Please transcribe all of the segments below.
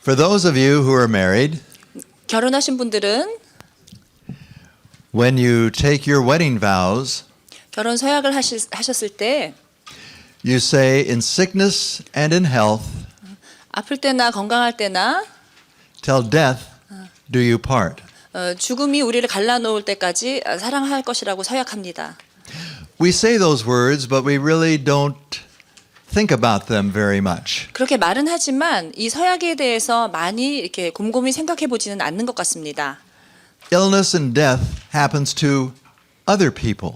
For those of you who are married, 결혼하신 분들은 when you take your wedding vows, 결혼 서약을 하셨을 때 you say, in sickness and in health, 아플 때나 건강할 때나 till death do you part. 죽음이 우리를 갈라놓을 때까지 사랑할 것이라고 서약합니다. We say those words, but we really don't think about them very much. 그렇게 말은 하지만 이 서약에 대해서 많이 이렇게 곰곰이 생각해 보지는 않는 것 같습니다. Illness and death happens to other people,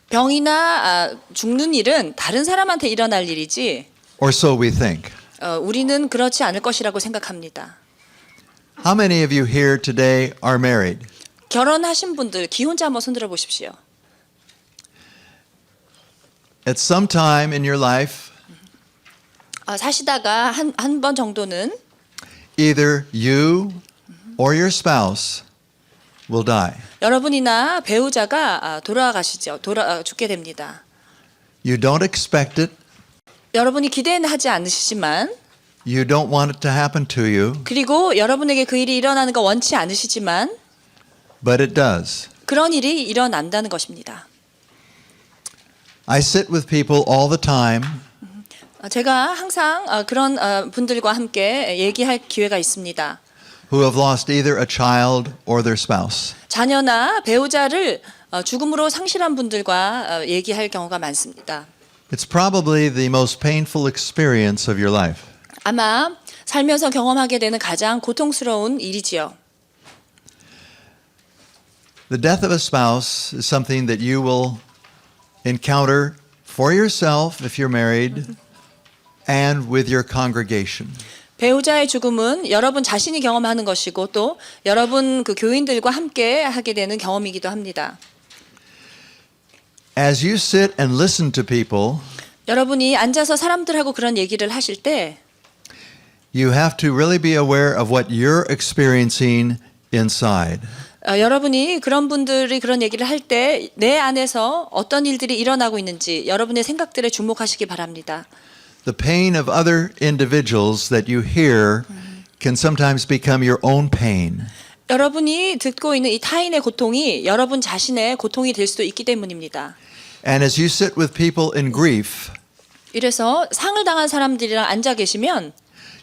병이나 죽는 일은 다른 사람한테 일어날 일이지 or so we think. 우리는 그렇지 않을 것이라고 생각합니다. How many of you here today are married? 결혼하신 분들 기혼자 한번 손들어 보십시오. At some time in your life, 사시다가 한 번 정도는 either you or your spouse will die. 여러분이나 배우자가 돌아가시죠. 죽게 됩니다. You don't expect it. 여러분이 기대는 하지 않으시지만 You don't want it to happen to you, 그리고 여러분에게 그 일이 일어나는 거 원치 않으시지만 but it does. 그런 일이 일어난다는 것입니다. I sit with people all the time 제가 항상 그런 분들과 함께 얘기할 기회가 있습니다. who have lost either a child or their spouse. 자녀나 배우자를 죽음으로 상실한 분들과 얘기할 경우가 많습니다. It's probably the most painful experience of your life. 아마 살면서 경험하게 되는 가장 고통스러운 일이지요. The death of a spouse is something that you will encounter for yourself if you're married and with your congregation. 배우자의 죽음은 여러분 자신이 경험하는 것이고 또 여러분 그 교인들과 함께 하게 되는 경험이기도 합니다. As you sit and listen to people, 여러분이 앉아서 사람들하고 그런 얘기를 하실 때 you have to really be aware of what you're experiencing inside. 여러분이 그런 분들이 그런 얘기를 할 때 내 안에서 어떤 일들이 일어나고 있는지 여러분의 생각들에 주목하시기 바랍니다. The pain of other individuals that you hear can sometimes become your own pain. 여러분이 듣고 있는 이 타인의 고통이 여러분 자신의 고통이 될 수도 있기 때문입니다. And as you sit with people in grief, 이래서 상을 당한 사람들이랑 앉아 계시면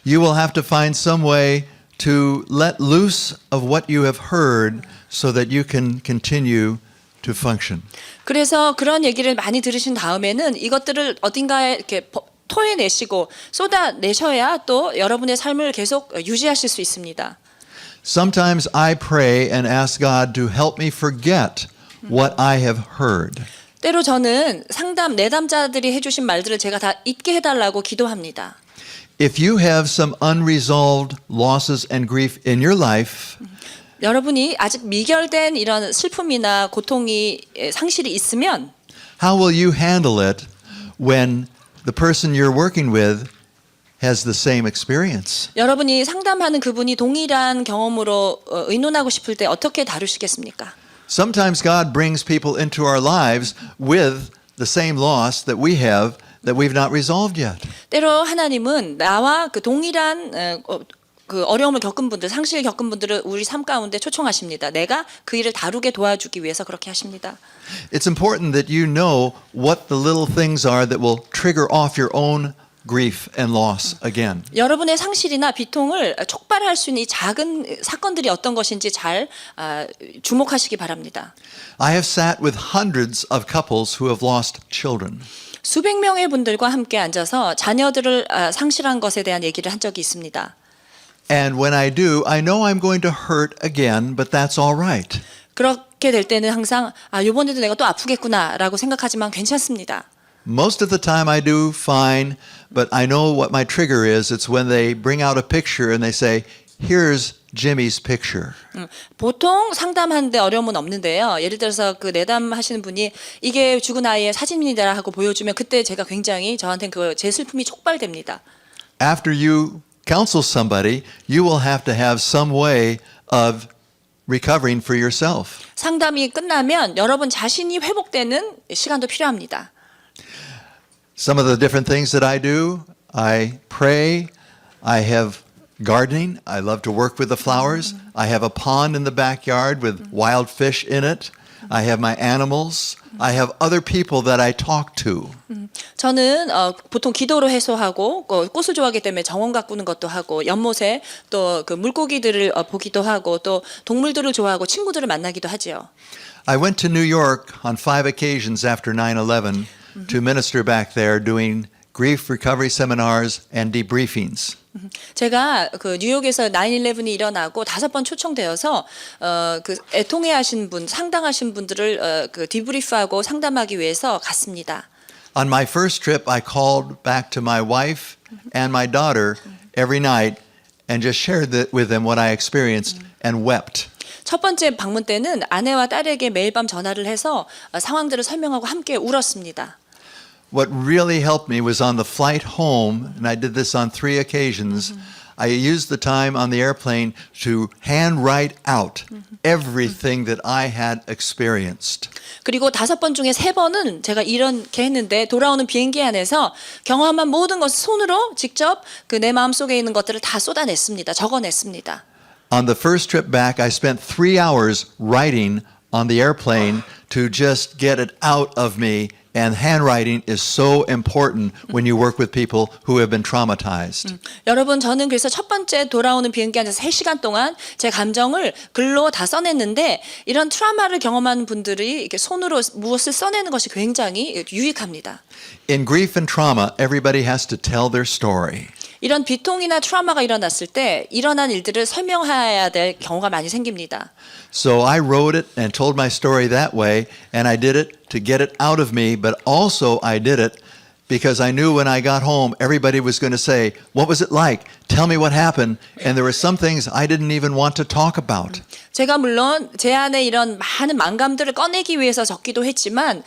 you will have to find some way to let loose of what you have heard so that you can continue to function. 그래서 그런 얘기를 많이 들으신 다음에는 이것들을 어딘가에 이렇게 토해내시고 쏟아내셔야 또 여러분의 삶을 계속 유지하실 수 있습니다. Sometimes I pray and ask God to help me forget what I have heard. 때로 저는 내담자들이 해주신 말들을 제가 다 잊게 해달라고 기도합니다. If you have some unresolved losses and grief in your life, 여러분이 아직 미결된 이런 슬픔이나 고통이 상실이 있으면 how will you handle it when the person you're working with has the same experience? 여러분이 상담하는 그분이 동일한 경험으로 의논하고 싶을 때 어떻게 다루시겠습니까? Sometimes God brings people into our lives with the same loss that we have that we've not resolved yet. 때로 하나님은 나와 그 동일한 그 어려움을 겪은 분들, 상실 겪은 분들을 우리 삶 가운데 초청하십니다. 내가 그 일을 다루게 도와주기 위해서 그렇게 하십니다. It's important that you know what the little things are that will trigger off your own grief and loss again. 여러분의 상실이나 비통을 촉발할 수 있는 이 작은 사건들이 어떤 것인지 잘 주목하시기 바랍니다. I have sat with hundreds of couples who have lost children. 수백 명의 분들과 함께 앉아서 자녀들을 상실한 것에 대한 얘기를 한 적이 있습니다. And when I do, I know I'm going to hurt again, but that's all right. 그렇게 될 때는 항상 이번에도 내가 또 아프겠구나라고 생각하지만 괜찮습니다. Most of the time I do fine, but I know what my trigger is. It's when they bring out a picture and they say, here's Jimmy's picture. 보통 상담하는데 어려움은 없는데요. 예를 들어서 그 내담하시는 분이 이게 죽은 아이의 사진입니다 하고 보여주면 그때 제가 굉장히 저한테는 제 슬픔이 촉발됩니다. After you counsel somebody, you will have to have some way of recovering for yourself. 상담이 끝나면 여러분 자신이 회복되는 시간도 필요합니다. Some of the different things that I do, I pray, I have gardening. I love to work with the flowers. I have a pond in the backyard with wild fish in it. I have my animals. I have other people that I talk to. 저는 보통 기도로 해소하고 꽃을 좋아하기 때문에 정원 가꾸는 것도 하고 연못에 또 그 물고기들을 보기도 하고 또 동물들을 좋아하고 친구들을 만나기도 하지요. I went to New York on 5 occasions after 9/11 to minister back there doing grief recovery seminars and debriefings. 제가 그 뉴욕에서 9/11이 일어나고 5번 초청되어서 그 애통해하신 분, 상당하신 분들을 그 디브리프하고 상담하기 위해서 갔습니다. On my first trip, I called back to my wife and my daughter every night and just shared with them what I experienced and wept. 첫 번째 방문 때는 아내와 딸에게 매일 밤 전화를 해서 상황들을 설명하고 함께 울었습니다. What really helped me was on the flight home, and I did this on 3 occasions. I used the time on the airplane to handwrite out everything that I had experienced. 그리고 5번 중에 3번은 제가 이렇게 했는데 돌아오는 비행기 안에서 경험한 모든 것을 손으로 직접 그 내 마음속에 있는 것들을 다 쏟아냈습니다. 적어냈습니다. On the first trip back, I spent 3 hours writing on the airplane to just get it out of me. And handwriting is so important when you work with people who have been traumatized. 여러분 저는 그래서 첫 번째 돌아오는 비행기 안에서 3시간 동안 제 감정을 글로 다 써냈는데 이런 트라우마를 경험하는 분들이 이렇게 손으로 무엇을 써내는 것이 굉장히 유익합니다. In grief and trauma, everybody has to tell their story. 이런 비통이나 트라우마가 일어났을 때 일어난 일들을 설명해야 될 경우가 많이 생깁니다. So I wrote it and told my story that way, and I did it to get it out of me, but also I did it because I knew when I got home, everybody was going to say, what was it like? Tell me what happened. And there were some things I didn't even want to talk about. 제가 물론 제 안에 이런 많은 만감들을 꺼내기 위해서 적기도 했지만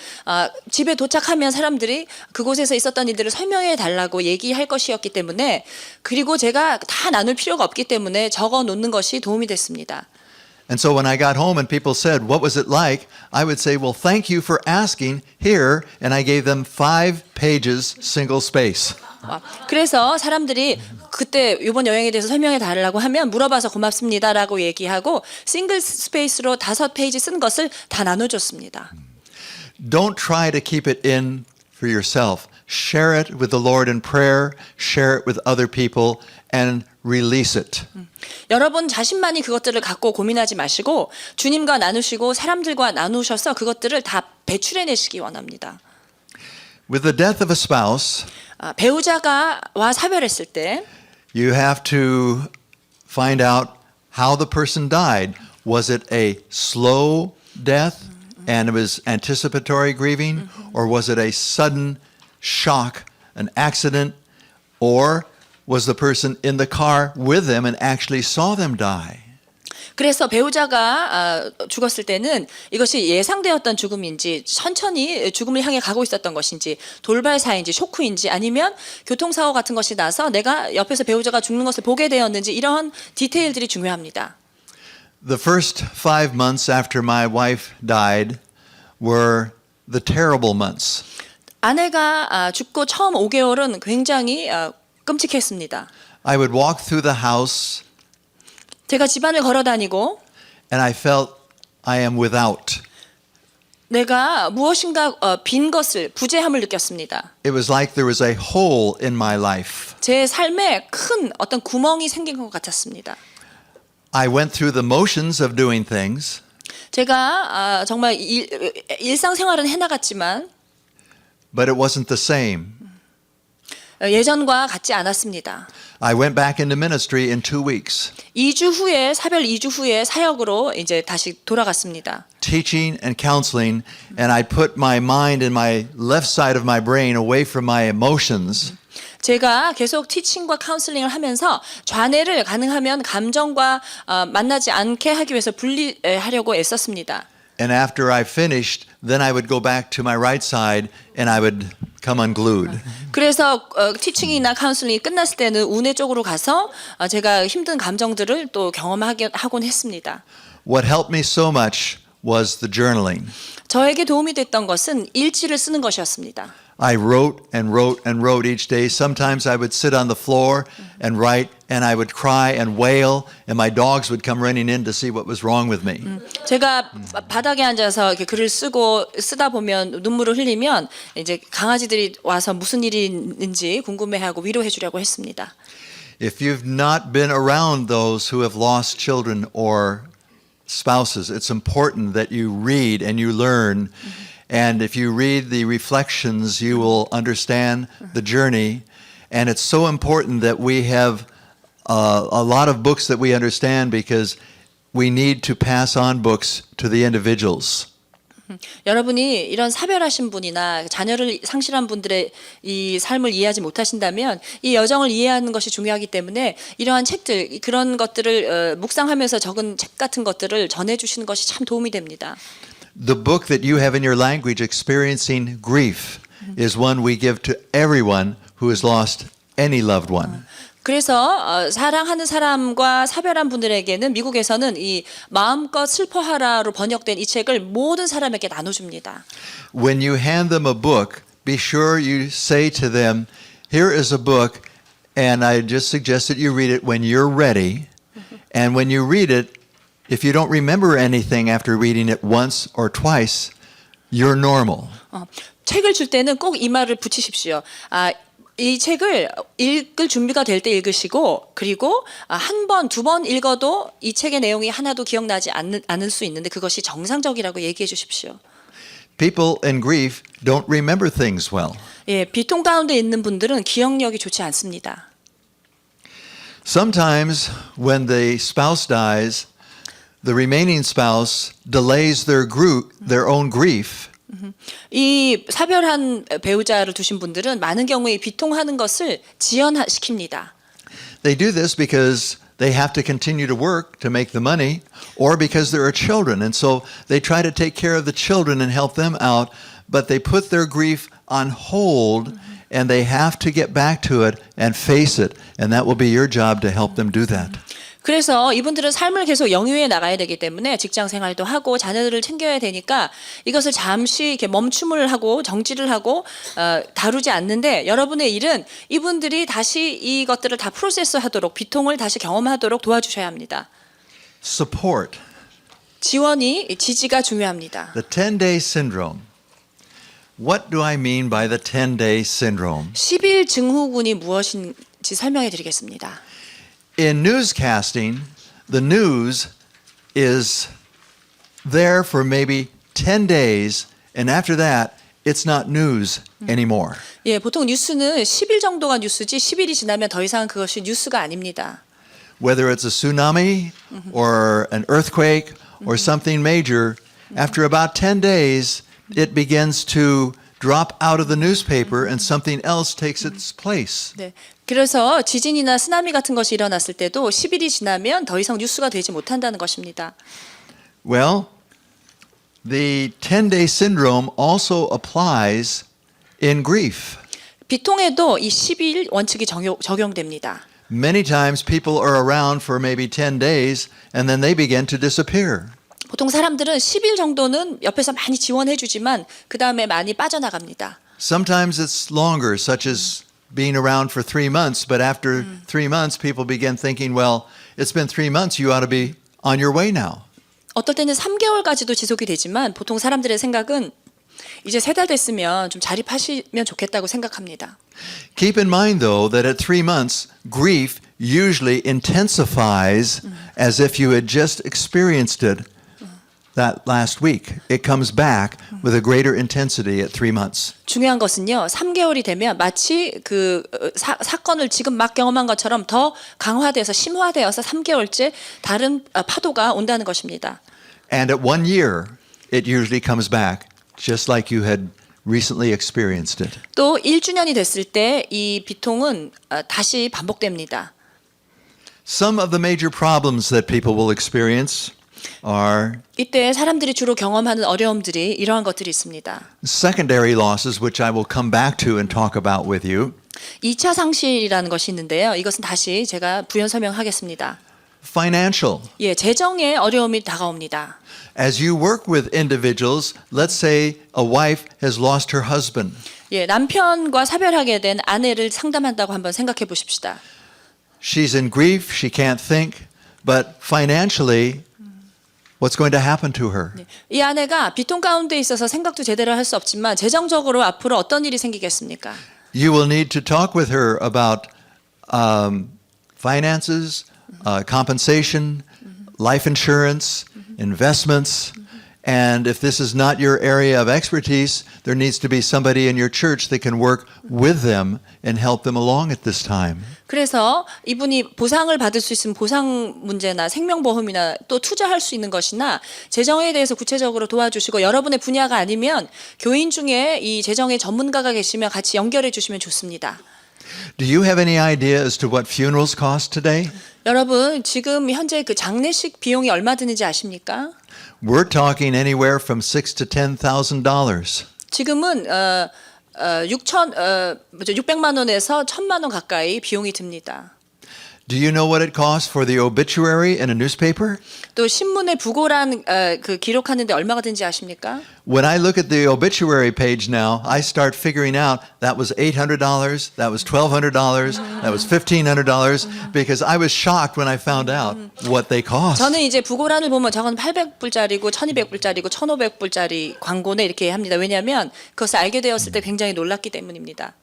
집에 도착하면 사람들이 그곳에서 있었던 일들을 설명해 달라고 얘기할 것이었기 때문에 그리고 제가 다 나눌 필요가 없기 때문에 적어 놓는 것이 도움이 됐습니다. And so when I got home and people said, what was it like? I would say, well, thank you for asking here. And I gave them 5 pages, single space. 그래서 사람들이 그때 이번 여행에 대해서 설명해 달라고 하면 물어봐서 고맙습니다라고 얘기하고 싱글 스페이스로 5페이지 쓴 것을 다 나눠줬습니다. Don't try to keep it in for yourself. Share it with the Lord in prayer. Share it with other people and release it. 여러분 자신만이 그것들을 갖고 고민하지 마시고 주님과 나누시고 사람들과 나누셔서 그것들을 다 배출해내시기 원합니다. With the death of a spouse, 배우자가와 사별했을 때 you have to find out how the person died. Was it a slow death and it was anticipatory grieving, or was it a sudden shock, an accident, or was the person in the car with them and actually saw them die? 그래서 배우자가 죽었을 때는 이것이 예상되었던 죽음인지 천천히 죽음을 향해 가고 있었던 것인지 돌발사인지 쇼크인지 아니면 교통사고 같은 것이 나서 내가 옆에서 배우자가 죽는 것을 보게 되었는지 이런 디테일들이 중요합니다. The first 5 months after my wife died were the terrible months. 아내가 죽고 처음 5개월은 굉장히 끔찍했습니다. I would walk through the house 제가 집안을 걸어 다니고 and I felt I am without. 내가 무엇인가 빈 것을 부재함을 느꼈습니다. It was like there was a hole in my life. 제 삶에 큰 어떤 구멍이 생긴 것 같았습니다. I went through the motions of doing things, 제가 정말 일상생활은 해나갔지만 but it wasn't the same. 예전과 같지 않았습니다. I went back into ministry in 2 weeks, 2주 후에 사별 2주 후에 사역으로 이제 다시 돌아갔습니다. teaching and counseling, and I put my mind and my left side of my brain away from my emotions. 제가 계속 티칭과 카운슬링을 하면서 좌뇌를 가능하면 감정과 만나지 않게 하기 위해서 분리하려고 애썼습니다. And after I finished, then I would go back to my right side and I would come unglued. 그래서 티칭이나 카운슬링이 끝났을 때는 우뇌 쪽으로 가서 제가 힘든 감정들을 또 경험하곤 했습니다. What helped me so much was the journaling. 저에게 도움이 됐던 것은 일지를 쓰는 것이었습니다. I wrote and wrote and wrote each day. Sometimes I would sit on the floor and write and I would cry and wail, and my dogs would come running in to see what was wrong with me. 제가 바닥에 앉아서 이렇게 글을 쓰다 보면 눈물을 흘리면 이제 강아지들이 와서 무슨 일이 있는지 궁금해하고 위로해 주려고 했습니다. If you've not been around those who have lost children or spouses, it's important that you read and you learn. And if you read the reflections, you will understand the journey. And it's so important that we have a lot of books that we understand because we need to pass on books to the individuals. 여러분이 이런 사별하신 분이나 자녀를 상실한 분들의 이 삶을 이해하지 못하신다면 이 여정을 이해하는 것이 중요하기 때문에 이러한 책들, 그런 것들을 묵상하면서 적은 책 같은 것들을 전해주시는 것이 참 도움이 됩니다. The book that you have in your language, Experiencing Grief, is one we give to everyone who has lost any loved one. 그래서 사랑하는 사람과 사별한 분들에게는 미국에서는 이 마음껏 슬퍼하라로 번역된 이 책을 모든 사람에게 나눠줍니다. When you hand them a book, be sure you say to them, here is a book, and I just suggest that you read it when you're ready. And when you read it, if you don't remember anything after reading it once or twice, you're normal. 책을 줄 때는 꼭 이 말을 붙이십시오. 이 책을 읽을 준비가 될 때 읽으시고 그리고 한 번, 두 번 읽어도 이 책의 내용이 하나도 기억나지 않을 수 있는데 그것이 정상적이라고 얘기해 주십시오. People in grief don't remember things well. 예, 비통 가운데 있는 분들은 기억력이 좋지 않습니다. Sometimes when the spouse dies, the remaining spouse delays their own grief. 이 사별한 배우자를 두신 분들은 많은 경우에 비통하는 것을 지연시킵니다. They do this because they have to continue to work to make the money or because there are children. And so they try to take care of the children and help them out, but they put their grief on hold and they have to get back to it and face it. And that will be your job to help them do that. 그래서 이분들은 삶을 계속 영위해 나가야 되기 때문에 직장 생활도 하고 자녀들을 챙겨야 되니까 이것을 잠시 이렇게 멈춤을 하고 정지를 하고 다루지 않는데 여러분의 일은 이분들이 다시 이것들을 다 프로세스하도록 비통을 다시 경험하도록 도와주셔야 합니다. Support. 지지가 중요합니다. The 10-day syndrome. What do I mean by the 10-day syndrome? 10일 증후군이 무엇인지 설명해 드리겠습니다. In newscasting, the news is there for maybe 10 days, and after that, it's not news anymore. 예, 보통 뉴스는 10일 정도가 뉴스지 10일이 지나면 더 이상 그것이 뉴스가 아닙니다. Whether it's a tsunami or an earthquake or something major, after about 10 days, it begins to drop out of the newspaper and something else takes its place. 네. 그래서 지진이나 쓰나미 같은 것이 일어났을 때도 10일이 지나면 더 이상 뉴스가 되지 못한다는 것입니다. Well, the 10-day syndrome also applies in grief. 비통에도 이 10일 원칙이 적용됩니다. Many times people are around for maybe 10 days and then they begin to disappear. 보통 사람들은 10일 정도는 옆에서 많이 지원해 주지만 그 다음에 많이 빠져나갑니다. Sometimes it's longer, such as being around for 3 months, but after 3 months, people begin thinking, well, it's been 3 months, you ought to be on your way now. 어떨 때는 3개월까지도 지속이 되지만 보통 사람들의 생각은 이제 3달 됐으면 좀 자립하시면 좋겠다고 생각합니다. Keep in mind, though, that at 3 months, grief usually intensifies as if you had just experienced it that last week. It comes back with a greater intensity at 3 months. 중요한 것은요. 3개월이 되면 마치 그 사건을 지금 막 경험한 것처럼 더 강화돼서 심화되어서 3개월째 다른 파도가 온다는 것입니다. And at 1 year, it usually comes back just like you had recently experienced it. 또 1주년이 됐을 때 이 비통은 다시 반복됩니다. Some of the major problems that people will experience are 이때 사람들이 주로 경험하는 어려움들이 이러한 것들이 있습니다. secondary losses, which I will come back to and talk about with you. 2차 상실이라는 것이 있는데요. 이것은 다시 제가 부연 설명하겠습니다. Financial. 예, 재정의 어려움이 다가옵니다. As you work with individuals, let's say a wife has lost her husband. 예, 남편과 사별하게 된 아내를 상담한다고 한번 생각해 보십시다. she's in grief, she can't think, but financially, what's going to happen to her? 이 아내가 비통 가운데 있어서 생각도 제대로 할 수 없지만 재정적으로 앞으로 어떤 일이 생기겠습니까? You will need to talk with her about finances, compensation, life insurance, investments. And if this is not your area of expertise, there needs to be somebody in your church that can work with them and help them along at this time. 그래서 이분이 보상을 받을 수 있으면 보상 문제나 생명보험이나 또 투자할 수 있는 것이나 재정에 대해서 구체적으로 도와주시고 여러분의 분야가 아니면 교인 중에 이 재정의 전문가가 계시면 같이 연결해 주시면 좋습니다. Do you have any idea as to what funerals cost today? 여러분 지금 현재 그 장례식 비용이 얼마 드는지 아십니까? We're talking anywhere from $6,000 to $10,000. 지금은 600만 원에서 1,000만 원 가까이 비용이 듭니다. Do you know what it costs for the obituary in a newspaper? 또 신문에 부고란 그 기록하는데 얼마가 드는지 아십니까? When I look at the obituary page now, I start figuring out that was $800, that was $1,200, that was $1,500 because I was shocked when I found out what they cost. 저는 이제 부고란을 보면 저건 800불짜리고 1,200불짜리고 1,500불짜리 광고네 이렇게 합니다. 왜냐하면 그것을 알게 되었을 때 굉장히 놀랐기 때문입니다.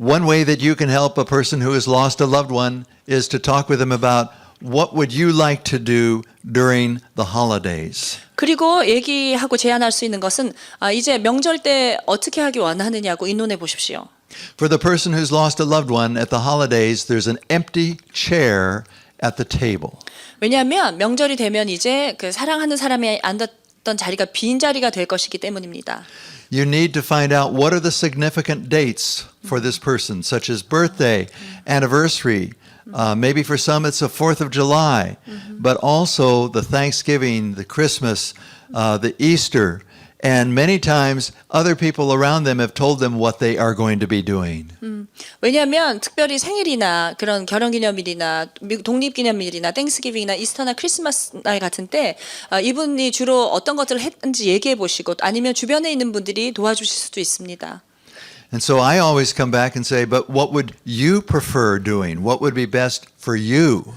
One way that you can help a person who has lost a loved one is to talk with them about what would you like to do during the holidays. 그리고 얘기하고 제안할 수 있는 것은 이제 명절 때 어떻게 하기 원하느냐고 의논해 보십시오. For the person who's lost a loved one at the holidays, there's an empty chair at the table. 왜냐하면 명절이 되면 이제 그 사랑하는 사람이 앉았던 자리가 빈 자리가 될 것이기 때문입니다. You need to find out what are the significant dates for this person, such as birthday, anniversary. Maybe for some it's the 4th of July, but also the Thanksgiving, the Christmas, the Easter. And many times other people around them have told them what they are going to be doing. 왜냐하면 특별히 생일이나 그런 결혼기념일이나 독립기념일이나 땡스기빙이나 이스터나 크리스마스 날 같은 때 이분이 주로 어떤 것들을 했는지 얘기해 보시고 아니면 주변에 있는 분들이 도와주실 수도 있습니다. And so I always come back and say, but what would you prefer doing? What would be best for you?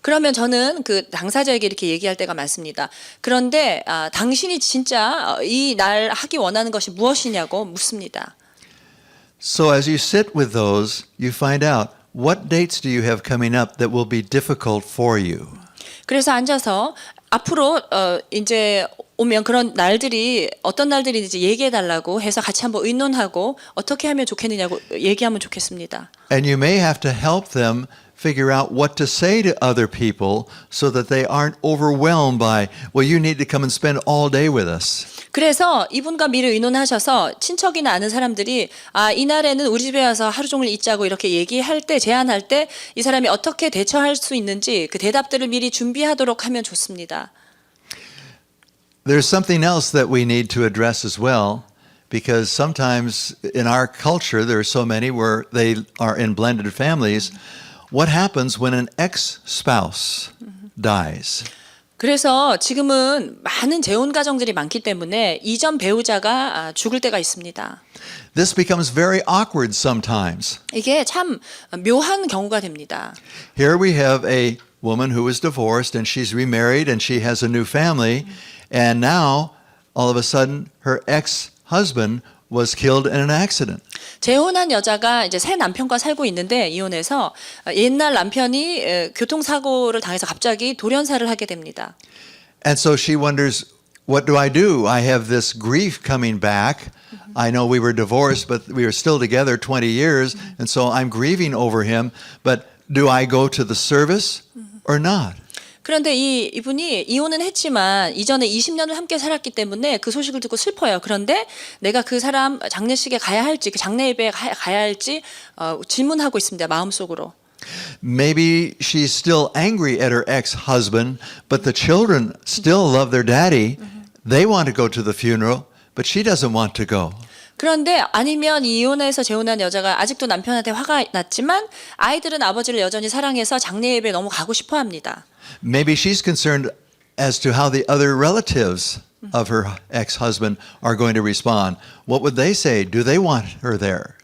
그러면 저는 그 당사자에게 이렇게 얘기할 때가 많습니다. 그런데 당신이 진짜 이 날 하기 원하는 것이 무엇이냐고 묻습니다. So as you sit with those, you find out what dates do you have coming up that will be difficult for you. 그래서 앉아서 앞으로 이제 오면 그런 날들이 어떤 날들인지 얘기해 달라고 해서 같이 한번 의논하고 어떻게 하면 좋겠느냐고 얘기하면 좋겠습니다. And you may have to help them figure out what to say to other people so that they aren't overwhelmed by, well, you need to come and spend all day with us. 그래서 이분과 미리 의논하셔서 친척이나 아는 사람들이 이날에는 우리 집에 와서 하루 종일 있자고 이렇게 얘기할 때 제안할 때 이 사람이 어떻게 대처할 수 있는지 그 대답들을 미리 준비하도록 하면 좋습니다. There's something else that we need to address as well, because sometimes in our culture there are so many where they are in blended families. What happens when an ex-spouse dies? 그래서 지금은 많은 재혼 가정들이 많기 때문에 이전 배우자가 죽을 때가 있습니다. This becomes very awkward sometimes. 이게 참 묘한 경우가 됩니다. Here we have a woman who was divorced and she's remarried and she has a new family, and now all of a sudden her ex-husband was killed in an accident. 재혼한 여자가 이제 새 남편과 살고 있는데 이혼해서 옛날 남편이 교통사고를 당해서 갑자기 돌연사를 하게 됩니다. And so she wonders, what do I do? I have this grief coming back. I know we were divorced, but we are still together 20 years, and so I'm grieving over him. But do I go to the service or not? 그런데 이분이 이혼은 했지만 이전에 20년을 함께 살았기 때문에 그 소식을 듣고 슬퍼요. 그런데 내가 그 사람 장례식에 가야 할지, 그 장례 예배에 가야 할지 질문하고 있습니다. 마음속으로. Maybe she's still angry at her ex-husband, but the children still love their daddy. They want to go to the funeral, but she doesn't want to go. 그런데 아니면 이혼해서 재혼한 여자가 아직도 남편한테 화가 났지만 아이들은 아버지를 여전히 사랑해서 장례 예배에 너무 가고 싶어 합니다. Maybe she's concerned as to how the other relatives of her ex-husband are going to respond. What would they say? Do they want her there?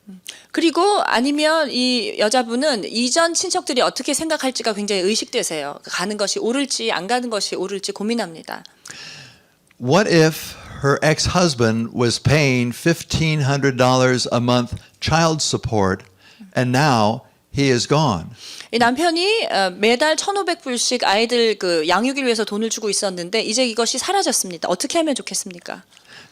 그리고 아니면 이 여자분은 이전 친척들이 어떻게 생각할지가 굉장히 의식되세요. 가는 것이 옳을지 안 가는 것이 옳을지 고민합니다. What if her ex-husband was paying $1,500 a month child support and now he is gone? 이 남편이 매달 1,500불씩 아이들 그 양육을 위해서 돈을 주고 있었는데 이제 이것이 사라졌습니다. 어떻게 하면 좋겠습니까?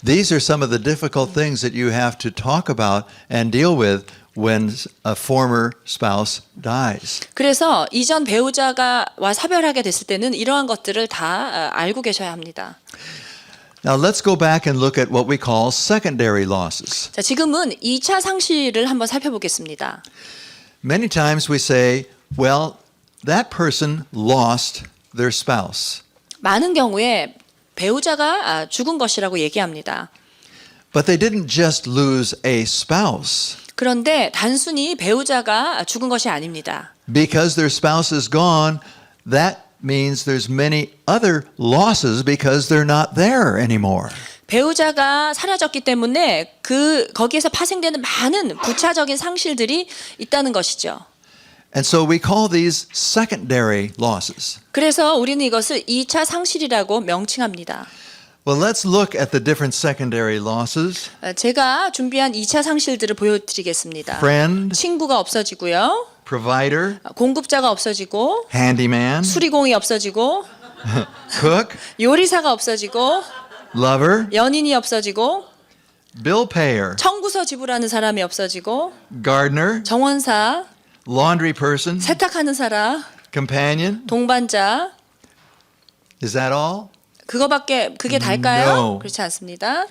These are some of the difficult things that you have to talk about and deal with when a former spouse dies. 그래서 이전 배우자가와 사별하게 됐을 때는 이러한 것들을 다 알고 계셔야 합니다. Now let's go back and look at what we call secondary losses. 자, 지금은 2차 상실을 한번 살펴보겠습니다. Many times we say, well, that person lost their spouse. 많은 경우에 배우자가 죽은 것이라고 얘기합니다. But they didn't just lose a spouse. 그런데 단순히 배우자가 죽은 것이 아닙니다. Because their spouse is gone, that means there's many other losses because they're not there anymore. 배우자가 사라졌기 때문에 거기에서 파생되는 많은 부차적인 상실들이 있다는 것이죠. And so we call these secondary losses. 그래서 우리는 이것을 2차 상실이라고 명칭합니다. Well, let's look at the different secondary losses. 제가 준비한 2차 상실들을 보여드리겠습니다. Friend, 친구가 없어지고요. provider, 공급자가 없어지고 handyman, 수리공이 없어지고 cook, 요리사가 없어지고 lover, 연인이 없어지고 bill payer, 청구서 지불하는 사람이 없어지고 gardener, 정원사, laundry person, 세탁하는 사람, companion. 동반자. Is that all? 그게 다일까요? No. 그렇지 않습니다.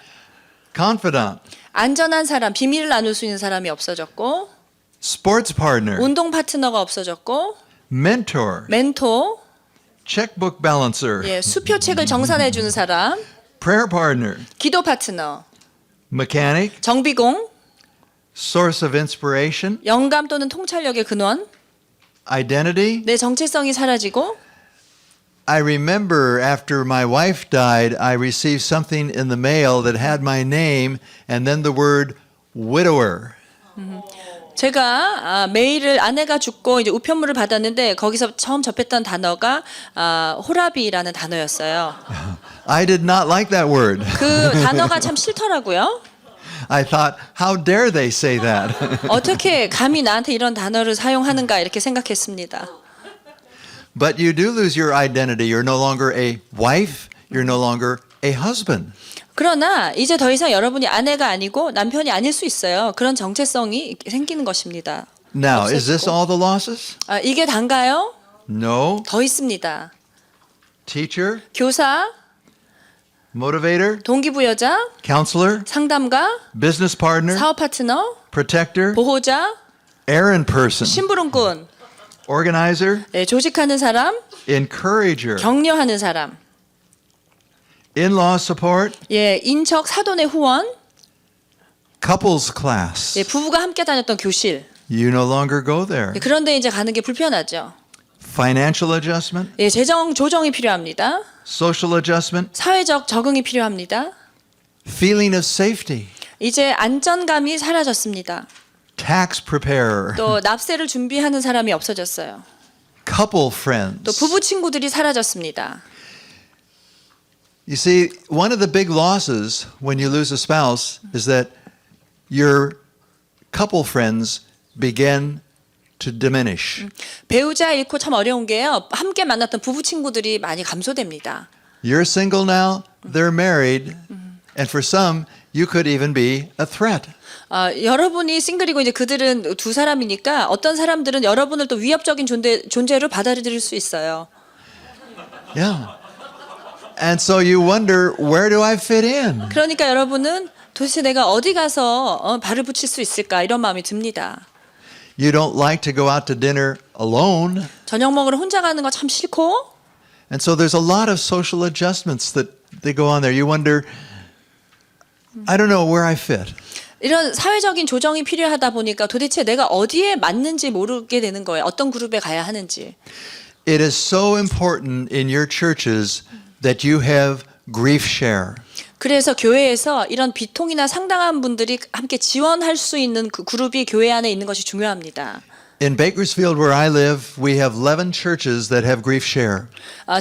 Confidant, 안전한 사람, 비밀을 나눌 수 있는 사람이 없어졌고 sports partner, 운동 파트너가 없어졌고 mentor, 멘토, checkbook balancer, 예, 수표책을 정산해 주는 사람, prayer partner, 기도 파트너, mechanic, 정비공, source of inspiration, 영감 또는 통찰력의 근원, identity. 내 정체성이 사라지고 I remember after my wife died, I received something in the mail that had my name and then the word widower. 제가 메일을 아내가 죽고 이제 우편물을 받았는데 거기서 처음 접했던 단어가 호라비라는 단어였어요. I did not like that word. 그 단어가 참 싫더라고요. I thought, how dare they say that? 어떻게 감히 나한테 이런 단어를 사용하는가 이렇게 생각했습니다. But you do lose your identity. You're no longer a wife. You're no longer a husband. 그러나 이제 더 이상 여러분이 아내가 아니고 남편이 아닐 수 있어요. 그런 정체성이 생기는 것입니다. Now, is this 없어지고. all the losses? 이게 단가요? No. 더 있습니다. Teacher, 교사, motivator, 동기부여자, counselor, 상담가, business partner, 사업 파트너, protector, 보호자, errand person, 심부름꾼, organizer, 조직하는 사람, encourager, 격려하는 사람, in-law support, 인척 사돈의 후원, couples class. 부부가 함께 다녔던 교실. You no longer go there. 그런데 이제 가는 게 불편하죠. Financial adjustment, 재정 조정이 필요합니다. social adjustment, 사회적 적응이 필요합니다. feeling of safety, 이제 안전감이 사라졌습니다. tax preparer, 또 납세를 준비하는 사람이 없어졌어요. couple friends. 또 부부 친구들이 사라졌습니다. You see, one of the big losses when you lose a spouse is that your couple friends begin to diminish. 배우자 잃고 참 어려운 게요. 함께 만났던 부부 친구들이 많이 감소됩니다. You're single now, they're married, and for some, you could even be a threat. 여러분이 싱글이고 이제 그들은 두 사람이니까 어떤 사람들은 여러분을 또 위협적인 존재로 받아들일 수 있어요. Yeah. And so you wonder, where do I fit in? 그러니까 여러분은 도대체 내가 어디 가서 발을 붙일 수 있을까 이런 마음이 듭니다. You don't like to go out to dinner alone. 저녁 먹으러 혼자 가는 거 참 싫고 And so there's a lot of social adjustments that they go on there. You wonder, I don't know where I fit. 이런 사회적인 조정이 필요하다 보니까 도대체 내가 어디에 맞는지 모르게 되는 거예요. 어떤 그룹에 가야 하는지. It is so important in your churches that you have grief share. 그래서 교회에서 이런 비통이나 상당한 분들이 함께 지원할 수 있는 그 그룹이 교회 안에 있는 것이 중요합니다. In Bakersfield, where I live, we have 11 churches that have grief share.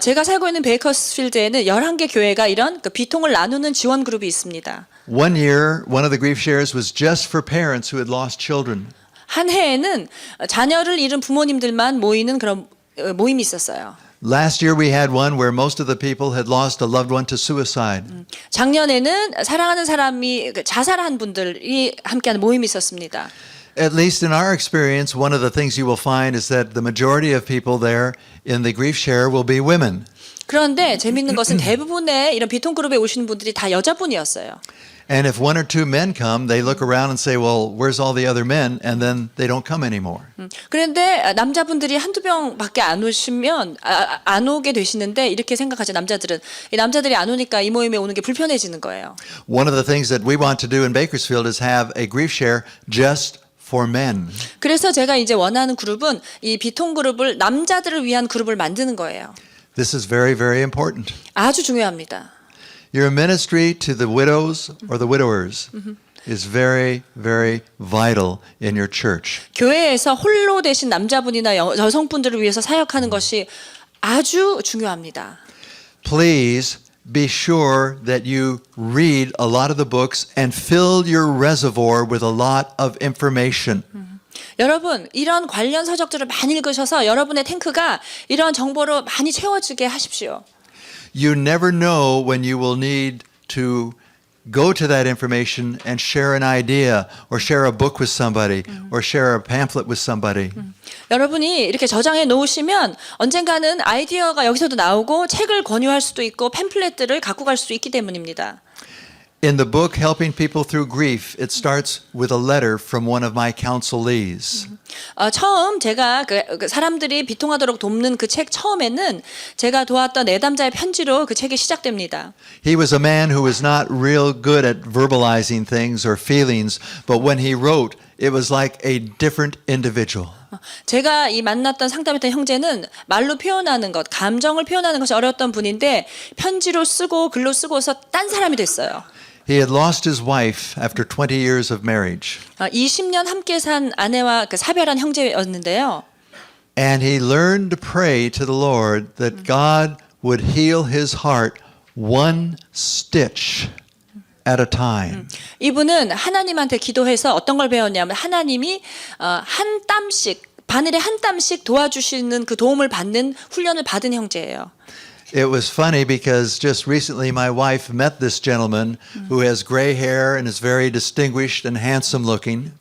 제가 살고 있는 베이커스필드에는 11개 교회가 이런 그 비통을 나누는 지원 그룹이 있습니다. One year, one of the grief shares was just for parents who had lost children. 한 해에는 자녀를 잃은 부모님들만 모이는 그런 모임이 있었어요. Last year, we had one where most of the people had lost a loved one to suicide. 작년에는 사랑하는 사람이 자살한 분들이 함께하는 모임이 있었습니다. At least in our experience, one of the things you will find is that the majority of people there in the grief share will be women. 그런데 재밌는 것은 대부분의 이런 비통 그룹에 오시는 분들이 다 여자분이었어요. And if one or two men come, they look around and say, well, where's all the other men? And then they don't come anymore. 그런데 남자분들이 한두 명밖에 안 오시면 안 오게 되시는데 이렇게 생각하죠. 남자들은 이 남자들이 안 오니까 이 모임에 오는 게 불편해지는 거예요. One of the things that we want to do in Bakersfield is have a grief share just for men. 그래서 제가 이제 원하는 그룹은 이 비통 그룹을 남자들을 위한 그룹을 만드는 거예요. This is very, very important. 아주 중요합니다. Your ministry to the widows or the widowers is very, very vital in your church. 교회에서 홀로 되신 남자분이나 여성분들을 위해서 사역하는 것이 아주 중요합니다. Please be sure that you read a lot of the books and fill your reservoir with a lot of information. 여러분 이런 관련 서적들을 많이 읽으셔서 여러분의 탱크가 이런 정보로 많이 채워지게 하십시오. You never know when you will need to go to that information and share an idea or share a book with somebody or share a pamphlet with somebody. 여러분이 이렇게 저장해 놓으시면 언젠가는 아이디어가 여기서도 나오고 책을 권유할 수도 있고 팸플렛들을 갖고 갈 수도 있기 때문입니다. In the book Helping People Through Grief, it starts with a letter from one of my counselees. 처음 제가 그 사람들이 비통하도록 돕는 그 책 처음에는 제가 도왔던 내담자의 편지로 그 책이 시작됩니다. He was a man who was not real good at verbalizing things or feelings, but when he wrote, it was like a different individual. 제가 이 만났던 상담했던 형제는 말로 표현하는 것, 감정을 표현하는 것이 어려웠던 분인데 편지로 쓰고 글로 쓰고서 딴 사람이 됐어요. He had lost his wife after 20 years of marriage. 20년 함께 산 아내와 그 사별한 형제였는데요. And he learned to pray to the Lord that God would heal his heart one stitch at a time. 이분은 하나님한테 기도해서 어떤 걸 배웠냐면 하나님이 한 땀씩 바늘에 한 땀씩 도와주시는 그 도움을 받는 훈련을 받은 형제예요. It was funny because just recently my wife met this gentleman who has gray hair and is very distinguished and handsome looking.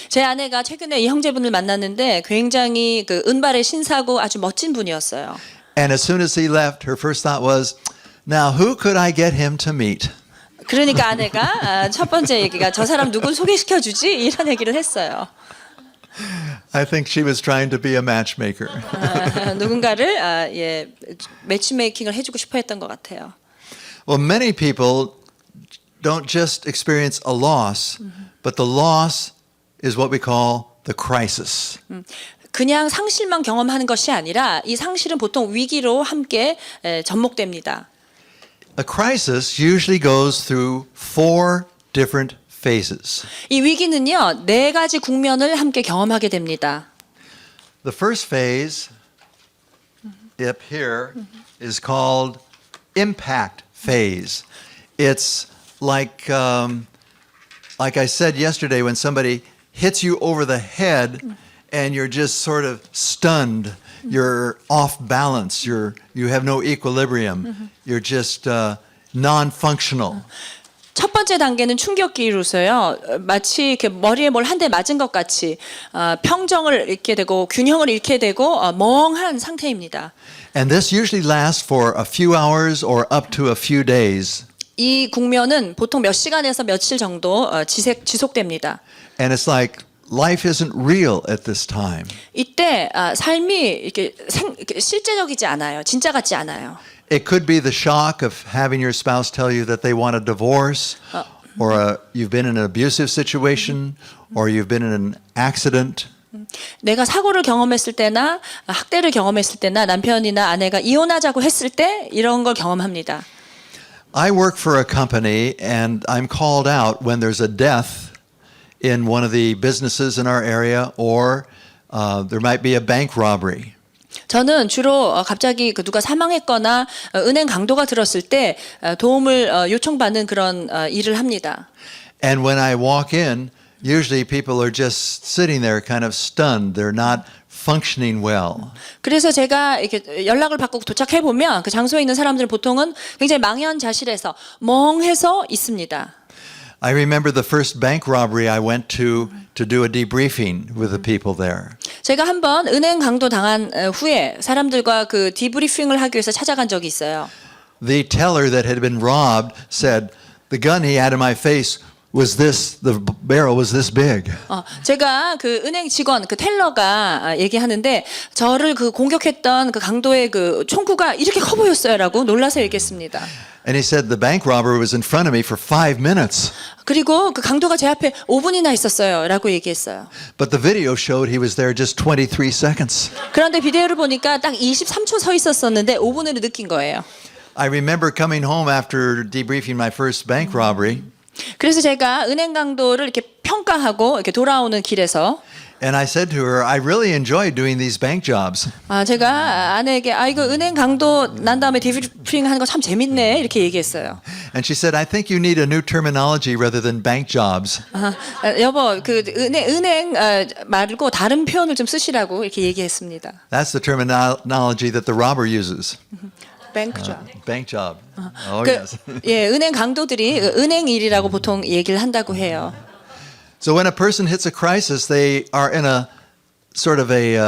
제 아내가 최근에 이 형제분을 만났는데 굉장히 그 은발의 신사고 아주 멋진 분이었어요. And as soon as he left, her first thought was, now who could I get him to meet? 그러니까 아내가 첫 번째 얘기가 저 사람 누구 소개시켜 주지? 이런 얘기를 했어요. I think she was trying to be a matchmaker. 누군가를 매치메이킹을 해주고 싶어 했던 것 같아요. Well, many people don't just experience a loss, but the loss is what we call the crisis. 그냥 상실만 경험하는 것이 아니라 이 상실은 보통 위기로 함께 접목됩니다. A crisis usually goes through 4 different phases. 이 위기는요, 4가지 국면을 함께 경험하게 됩니다. The first phase up here is called impact phase. It's like I said yesterday, when somebody hits you over the head and you're just sort of stunned, you're off balance, you have no equilibrium, you're just non-functional. 첫 번째 단계는 충격기로서요. 마치 이렇게 머리에 뭘 한 대 맞은 것 같이 평정을 잃게 되고 균형을 잃게 되고 멍한 상태입니다. And this usually lasts for a few hours or up to a few days. 이 국면은 보통 몇 시간에서 며칠 정도 지속됩니다. And it's like life isn't real at this time. 이때 삶이 이렇게 실제적이지 않아요. 진짜 같지 않아요. It could be the shock of having your spouse tell you that they want a divorce, or you've been in an abusive situation, or you've been in an accident. 내가 사고를 경험했을 때나 학대를 경험했을 때나 남편이나 아내가 이혼하자고 했을 때 이런 걸 경험합니다. I work for a company and I'm called out when there's a death in one of the businesses in our area or there might be a bank robbery. 저는 주로 갑자기 그 누가 사망했거나 은행 강도가 들었을 때 도움을 요청받는 그런 일을 합니다. And when I walk in, usually people are just sitting there kind of stunned. They're not functioning well. 그래서 제가 이렇게 연락을 받고 도착해 보면 그 장소에 있는 사람들은 보통은 굉장히 망연자실해서 멍해서 있습니다. I remember the first bank robbery I went to do a debriefing with the people there. 제가 한번 은행 강도 당한 후에 사람들과 그 디브리핑을 하기 위해서 찾아간 적이 있어요. The teller that had been robbed said, the gun he had in my face was this, the barrel was this big. 제가 그 은행 직원, 그 텔러가 얘기하는데 저를 그 공격했던 그 강도의 그 총구가 이렇게 커 보였어요라고 놀라서 얘기했습니다. And he said the bank robber was in front of me for 5 minutes. 그리고 그 강도가 제 앞에 5분이나 있었어요라고 얘기했어요. But the video showed he was there just 23 seconds. 그런데 비디오를 보니까 딱 23초 서 있었었는데 5분으로 느낀 거예요. I remember coming home after debriefing my first bank robbery. 그래서 제가 은행 강도를 이렇게 평가하고 이렇게 돌아오는 길에서 And I said to her, I really enjoy doing these bank jobs. 제가 아내에게 이거 은행 강도 난 다음에 디브리핑 하는 거 참 재밌네 이렇게 얘기했어요. And she said, I think you need a new terminology rather than bank jobs. 여보 그 은행 말고 다른 표현을 좀 쓰시라고 이렇게 얘기했습니다. That's the terminology that the robber uses. bank job. Bank job. Oh, 그, yes. 예, 은행 강도들이 은행 일이라고 보통 얘기를 한다고 해요. So when a person hits a crisis, they are in a sort of a,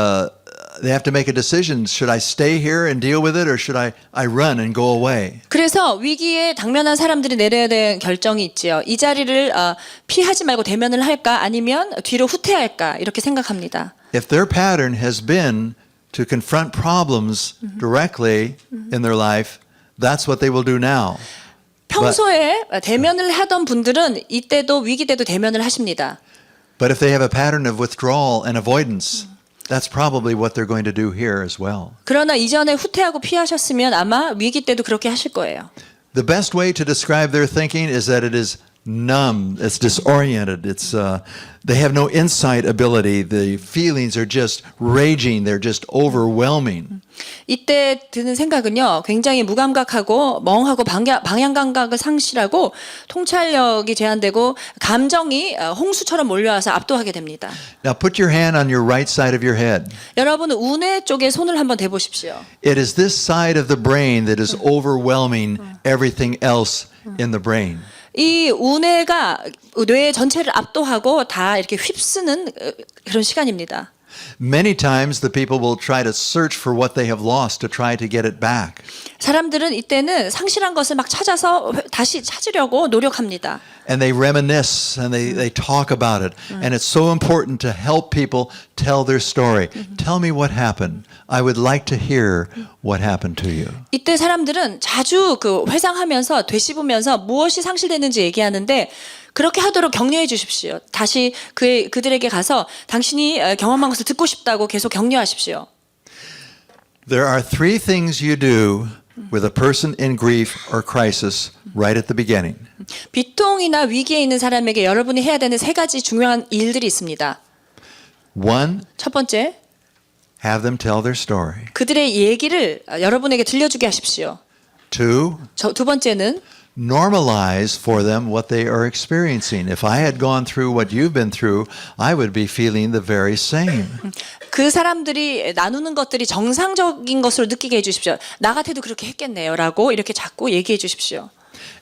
they have to make a decision. Should I stay here and deal with it or should I run and go away? 그래서 위기에 당면한 사람들이 내려야 될 결정이 있지요. 이 자리를 피하지 말고 대면을 할까 아니면 뒤로 후퇴할까 이렇게 생각합니다. If their pattern has been to confront problems directly in their life, that's what they will do now. 평소에 대면을 하던 분들은 이때도 위기 때도 대면을 하십니다. But if they have a pattern of withdrawal and avoidance, that's probably what they're going to do here as well. 그러나 이전에 후퇴하고 피하셨으면 아마 위기 때도 그렇게 하실 거예요. The best way to describe their thinking is that it is numb, it's disoriented, it's they have no insight ability. The feelings are just raging, they're just overwhelming. 이때 드는 생각은요, 굉장히 무감각하고 멍하고 방향 감각을 상실하고 통찰력이 제한되고 감정이 홍수처럼 몰려와서 압도하게 됩니다. Now put your hand on your right side of your head. 여러분은 우뇌 쪽에 손을 한번 대보십시오. It is this side of the brain that is overwhelming everything else in the brain. 이 우뇌가 뇌 전체를 압도하고 다 이렇게 휩쓰는 그런 시간입니다. Many times the people will try to search for what they have lost to try to get it back. 사람들은 이때는 상실한 것을 막 찾아서 다시 찾으려고 노력합니다. And they reminisce and they talk about it. And it's so important to help people tell their story. Tell me what happened. I would like to hear what happened to you. 이때 사람들은 자주 그 회상하면서 되씹으면서 무엇이 상실됐는지 얘기하는데 그렇게 하도록 격려해 주십시오. 다시 그들에게 가서 당신이 경험한 것을 듣고 싶다고 계속 격려하십시오. There are 3 things you do with a person in grief or crisis right at the beginning. 비통이나 위기에 있는 사람에게 여러분이 해야 되는 3가지 중요한 일들이 있습니다. 1, 첫 번째, have them tell their story. 그들의 얘기를 여러분에게 들려주게 하십시오. 2, 두 번째는 normalize for them what they are experiencing. If I had gone through what you've been through, I would be feeling the very same. 그 사람들이 나누는 것들이 정상적인 것으로 느끼게 해주십시오. 나 같아도 그렇게 했겠네요라고 이렇게 자꾸 얘기해 주십시오.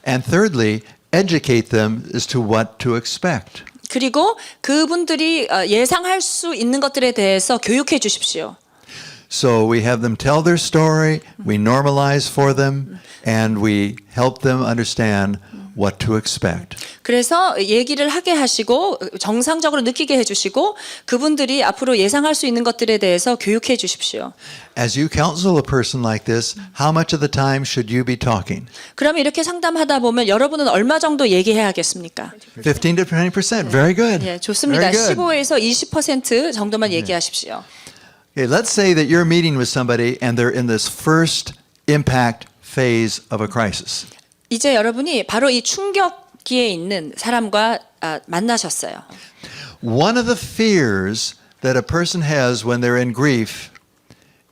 And thirdly, educate them as to what to expect. 그리고 그분들이 예상할 수 있는 것들에 대해서 교육해 주십시오. So we have them tell their story, we normalize for them, and we help them understand what to expect. 그래서 얘기를 하게 하시고 정상적으로 느끼게 해주시고 그분들이 앞으로 예상할 수 있는 것들에 대해서 교육해 주십시오. As you counsel a person like this, how much of the time should you be talking? 그러면 이렇게 상담하다 보면 여러분은 얼마 정도 얘기해야겠습니까? 15 to 20%. Very good. 예, 좋습니다. Very good. 15에서 20% 정도만 얘기하십시오. Okay, let's say that you're meeting with somebody and they're in this first impact phase of a crisis. 이제 여러분이 바로 이 충격기에 있는 사람과 만나셨어요. One of the fears that a person has when they're in grief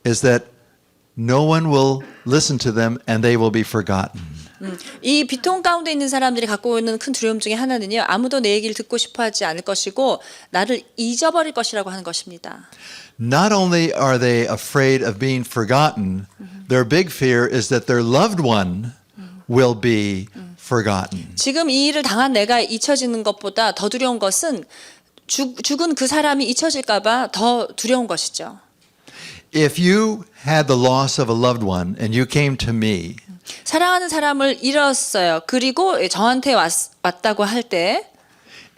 is that no one will listen to them and they will be forgotten. 이 비통 가운데 있는 사람들이 갖고 있는 큰 두려움 중에 하나는요. 아무도 내 얘기를 듣고 싶어 하지 않을 것이고 나를 잊어버릴 것이라고 하는 것입니다. Not only are they afraid of being forgotten, their big fear is that their loved one will be forgotten. 지금 이 일을 당한 내가 잊혀지는 것보다 더 두려운 것은 죽은 그 사람이 잊혀질까 봐 더 두려운 것이죠. If you had the loss of a loved one and you came to me, 사랑하는 사람을 잃었어요. 그리고 저한테 왔다고 할 때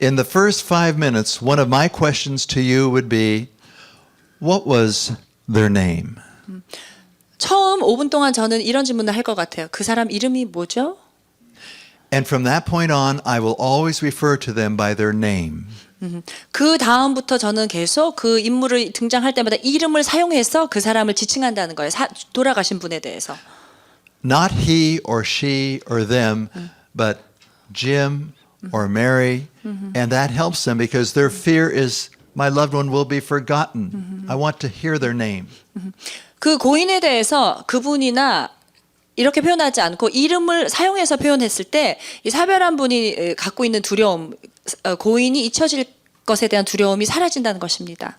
in the first 5 minutes, one of my questions to you would be, what was their name? 처음 5분 동안 저는 이런 질문을 할 것 같아요. 그 사람 이름이 뭐죠? And from that point on, I will always refer to them by their name. 그 다음부터 저는 계속 그 인물을 등장할 때마다 이름을 사용해서 그 사람을 지칭한다는 거예요. 돌아가신 분에 대해서. Not he or she or them, but Jim or Mary. And that helps them because their fear is my loved one will be forgotten. I want to hear their name. 그 고인에 대해서 그분이나 이렇게 표현하지 않고 이름을 사용해서 표현했을 때 이 사별한 분이 갖고 있는 두려움, 고인이 잊혀질 것에 대한 두려움이 사라진다는 것입니다.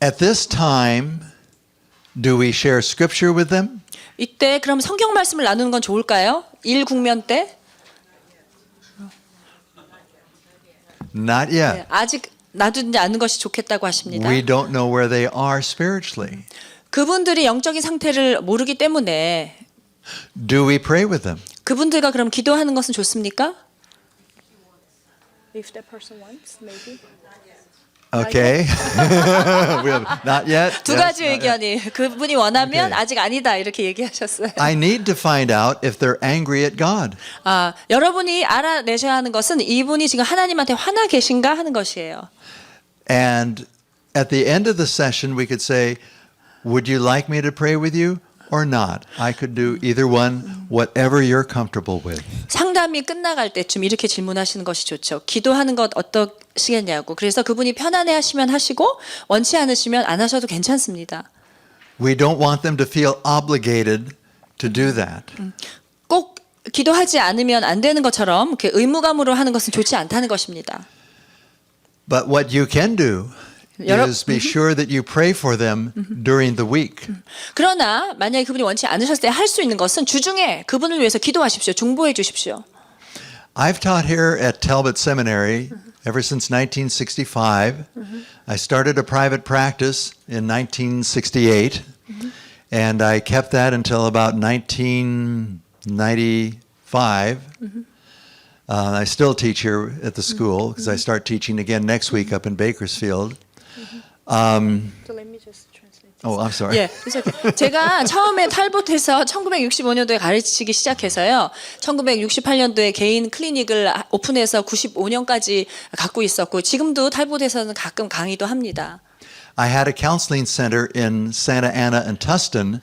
At this time, do we share scripture with them? 이때 그럼 성경 말씀을 나누는 건 좋을까요? 일국면 때? Not yet. 아직 놔두지 않는 것이 좋겠다고 하십니다. We don't know where they are spiritually. 그분들이 영적인 상태를 모르기 때문에 Do we pray with them? 그분들과 그럼 기도하는 것은 좋습니까? If that person wants, maybe. Okay. We have not yet. 두 Yes, 가지 not yet. 의견이 그분이 원하면 Okay. 아직 아니다 이렇게 얘기하셨어요. I need to find out if they're angry at God. 여러분이 알아내셔야 하는 것은 이분이 지금 하나님한테 화나 계신가 하는 것이에요. And at the end of the session, we could say, would you like me to pray with you or not? I could do either one, whatever you're comfortable with. 상담이 끝나갈 때쯤 이렇게 질문하시는 것이 좋죠. 기도하는 것 어떠시겠냐고. 그래서 그분이 편안해 하시면 하시고 원치 않으시면 안 하셔도 괜찮습니다. We don't want them to feel obligated to do that. 꼭 기도하지 않으면 안 되는 것처럼 이렇게 의무감으로 하는 것은 좋지 않다는 것입니다. But what you can do 여러- is be sure that you pray for them during the week. 그러나 만약에 그분이 원치 않으셨을 때 할 수 있는 것은 주중에 그분을 위해서 기도하십시오. 중보해 주십시오. I've taught here at Talbot Seminary ever since 1965. I started a private practice in 1968, and I kept that until about 1995. I still teach here at the school because I start teaching again next week up in Bakersfield. So let me just translate. Oh, I'm sorry. 예, 그래서 제가 처음에 탈봇에서 1965년도에 가르치기 시작해서요. 1968년도에 개인 클리닉을 오픈해서 95년까지 갖고 있었고 지금도 탈봇에서는 가끔 강의도 합니다. I had a counseling center in Santa Ana and Tustin,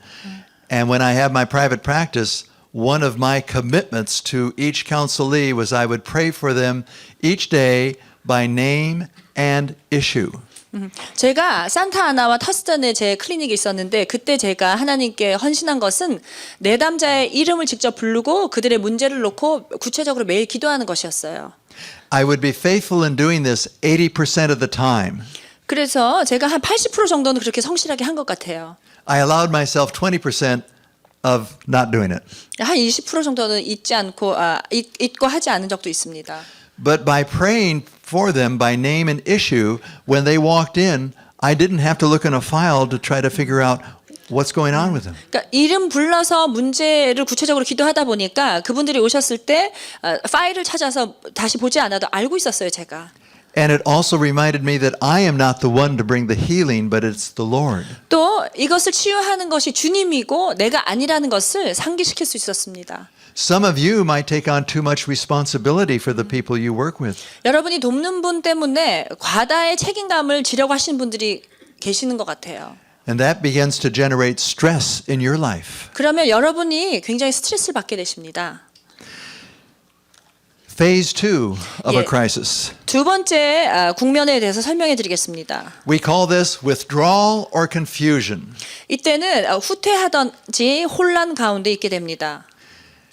and when I had my private practice, one of my commitments to each counselee was I would pray for them each day by name and issue. 제가 산타아나와 터스턴에 제 클리닉이 있었는데 그때 제가 하나님께 헌신한 것은 내담자의 이름을 직접 부르고 그들의 문제를 놓고 구체적으로 매일 기도하는 것이었어요. I would be faithful in doing this 80% of the time. 그래서 제가 한 80% 정도는 그렇게 성실하게 한 것 같아요. I allowed myself 20% of not doing it. 한 20% 정도는 잊고 하지 않은 적도 있습니다. But by praying for them by name and issue, when they walked in, I didn't have to look in a file to try to figure out what's going on with them. 그러니까 이름 불러서 문제를 구체적으로 기도하다 보니까 그분들이 오셨을 때 파일을 찾아서 다시 보지 않아도 알고 있었어요, 제가. And it also reminded me that I am not the one to bring the healing, but it's the Lord. 또 이것을 치유하는 것이 주님이고 내가 아니라는 것을 상기시킬 수 있었습니다. Some of you might take on too much responsibility for the people you work with. 여러분이 돕는 분 때문에 과다의 책임감을 지려고 하시는 분들이 계시는 것 같아요. And that begins to generate stress in your life. 그러면 여러분이 굉장히 스트레스를 받게 되십니다. Phase 2 of 예. a crisis. 두 번째 국면에 대해서 설명해 드리겠습니다. We call this withdrawal or confusion. 이때는 후퇴하던지 혼란 가운데 있게 됩니다.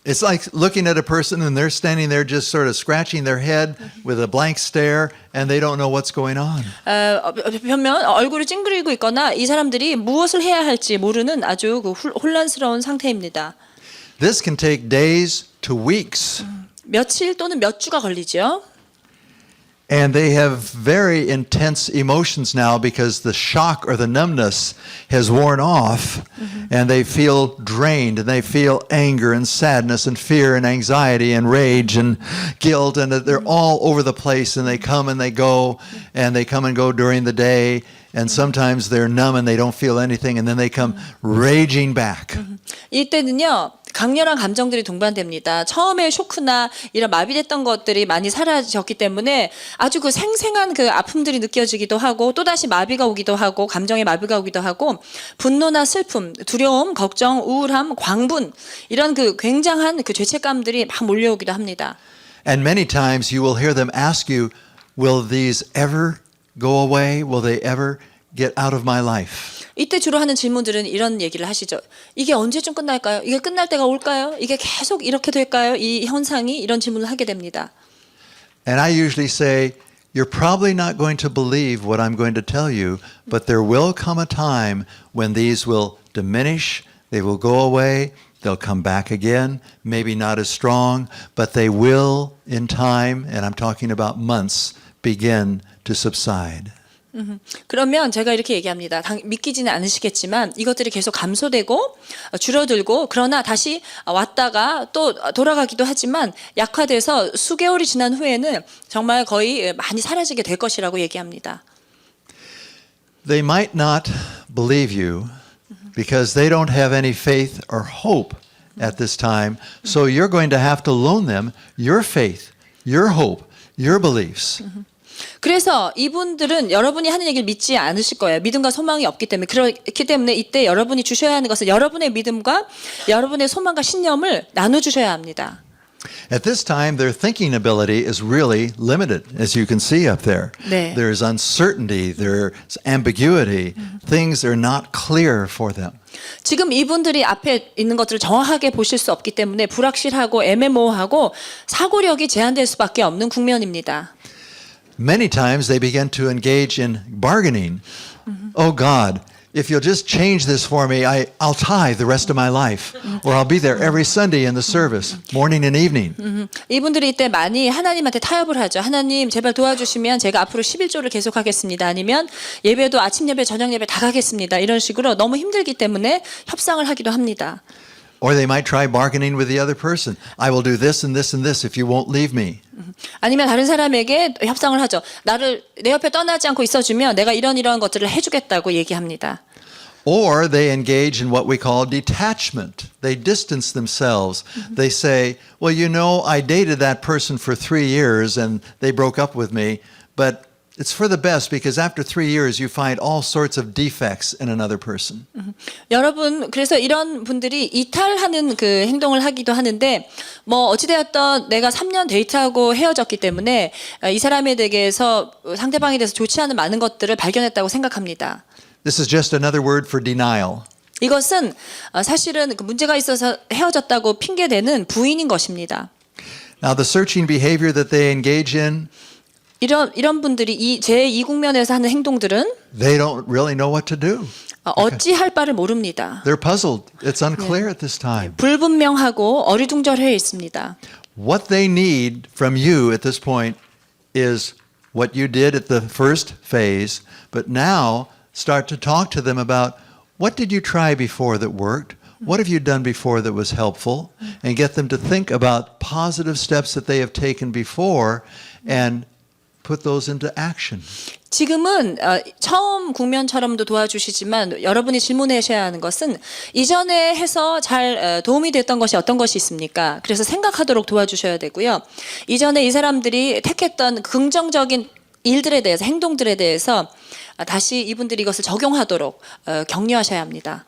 It's like looking at a person and they're standing there just sort of scratching their head with a blank stare and they don't know what's going on. 변면 얼굴을 찡그리고 있거나 이 사람들이 무엇을 해야 할지 모르는 아주 그 혼란스러운 상태입니다. This can take days to weeks. 며칠 또는 몇 주가 걸리죠. And they have very intense emotions now because the shock or the numbness has worn off and they feel drained and they feel anger and sadness and fear and anxiety and rage and guilt and they're all over the place and they come and they go and they come and go during the day and sometimes they're numb and they don't feel anything and then they come raging back. 이때는요. 강렬한 감정들이 동반됩니다. 처음에 쇼크나 이런 마비됐던 것들이 많이 사라졌기 때문에 아주 그 생생한 그 아픔들이 느껴지기도 하고 또다시 마비가 오기도 하고 감정의 마비가 오기도 하고 분노나 슬픔, 두려움, 걱정, 우울함, 광분 이런 그 굉장한 그 죄책감들이 막 몰려오기도 합니다. And many times you will hear them ask you, will these ever go away? Will they ever get out of my life? 이때 주로 하는 질문들은 이런 얘기를 하시죠. 이게 언제쯤 끝날까요? 이게 끝날 때가 올까요? 이게 계속 이렇게 될까요? 이 현상이 이런 질문을 하게 됩니다. And I usually say, you're probably not going to believe what I'm going to tell you, but there will come a time when these will diminish, they will go away, they'll come back again, maybe not as strong, but they will in time, and I'm talking about months, begin to subside. 그러면 제가 이렇게 얘기합니다. 믿기지는 않으시겠지만 이것들이 계속 감소되고 줄어들고 그러나 다시 왔다가 또 돌아가기도 하지만 약화돼서 수개월이 지난 후에는 정말 거의 많이 사라지게 될 것이라고 얘기합니다. They might not believe you because they don't have any faith or hope at this time, so you're going to have to loan them your faith, your hope, your beliefs. 그래서 이분들은 여러분이 하는 얘기를 믿지 않으실 거예요. 믿음과 소망이 없기 때문에. 그렇기 때문에 이때 여러분이 주셔야 하는 것은 여러분의 믿음과 여러분의 소망과 신념을 나눠주셔야 합니다. At this time, their thinking ability is really limited, as you can see up there. 네. There's uncertainty, there's ambiguity, things are not clear for them. 지금 이분들이 앞에 있는 것들을 정확하게 보실 수 없기 때문에 불확실하고 애매모호하고 사고력이 제한될 수밖에 없는 국면입니다. Many times they begin to engage in bargaining. Oh God, if you'll just change this for me, I'll tithe the rest of my life. Or I'll be there every Sunday in the service, morning and evening. 이분들이 이때 많이 하나님한테 타협을 하죠. 하나님 제발 도와주시면 제가 앞으로 11조를 계속하겠습니다. 아니면 예배도 아침 예배, 저녁 예배 다 가겠습니다. 이런 식으로 너무 힘들기 때문에 협상을 하기도 합니다. Or they might try bargaining with the other person. I will do this and this and this if you won't leave me. 아니면 다른 사람에게 협상을 하죠. 나를 내 옆에 떠나지 않고 있어주면 내가 이런 것들을 해주겠다고 얘기합니다. Or they engage in what we call detachment. They distance themselves. They say, well, you know, I dated that person for 3 years and they broke up with me, but it's for the best because after 3 years you find all sorts of defects in another person. 여러분 그래서 이런 분들이 이탈하는 그 행동을 하기도 하는데 뭐 어찌되었던 내가 3년 데이트하고 헤어졌기 때문에 이 사람에 대해서 상대방에 대해서 좋지 않은 많은 것들을 발견했다고 생각합니다. This is just another word for denial. 이것은 사실은 그 문제가 있어서 헤어졌다고 핑계대는 부인인 것입니다. Now the searching behavior that they engage in, 이런 분들이 이 제2 국면에서 하는 행동들은 they don't really know what to do. 어찌할 바를 모릅니다. They're puzzled. It's unclear at this time. 불분명하고 어리둥절해 있습니다. What they need from you at this point is what you did at the first phase, but now start to talk to them about what did you try before that worked? What have you done before that was helpful? And get them to think about positive steps that they have taken before and put those into action. 지금은 처음 국면처럼도 도와주시지만 여러분이 질문하셔야 하는 것은 이전에 해서 잘 도움이 됐던 것이 어떤 것이 있습니까? 그래서 생각하도록 도와주셔야 되고요. 이전에 이 사람들이 택했던 긍정적인 일들에 대해서 행동들에 대해서 다시 이분들이 이것을 적용하도록 격려하셔야 합니다.